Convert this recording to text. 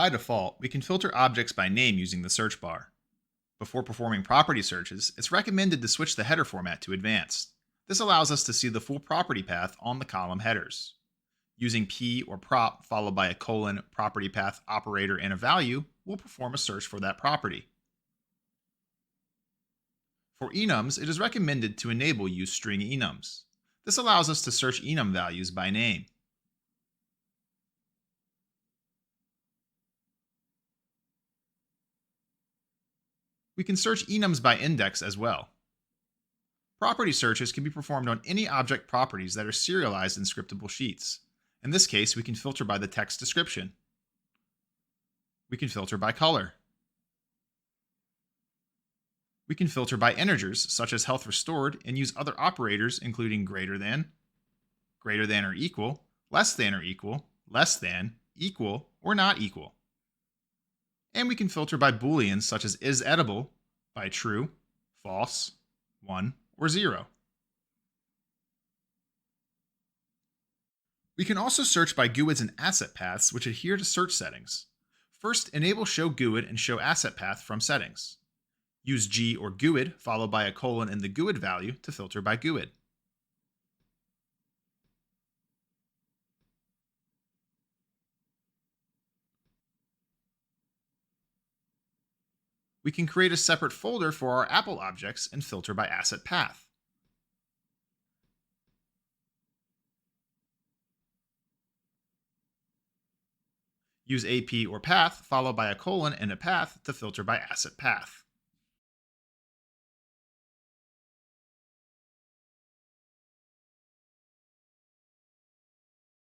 By default, we can filter objects by name using the search bar. Before performing property searches, it's recommended to switch the header format to advanced. This allows us to see the full property path on the column headers. Using p or prop followed by a colon, property path operator, and a value will perform a search for that property. For enums, it is recommended to enable use string enums. This allows us to search enum values by name. We can search enums by index as well. Property searches can be performed on any object properties that are serialized in Scriptable Sheets. In this case, we can filter by the text description. We can filter by color. We can filter by integers, such as health restored, and use other operators including greater than or equal, less than or equal, less than, equal, or not equal. And we can filter by booleans such as is edible, by true, false, 1, or 0. We can also search by GUIDs and asset paths which adhere to search settings. First, enable show GUID and show asset path from settings. Use G or GUID followed by a colon in the GUID value to filter by GUID. We can create a separate folder for our Apple objects and filter by asset path. Use AP or path followed by a colon and a path to filter by asset path.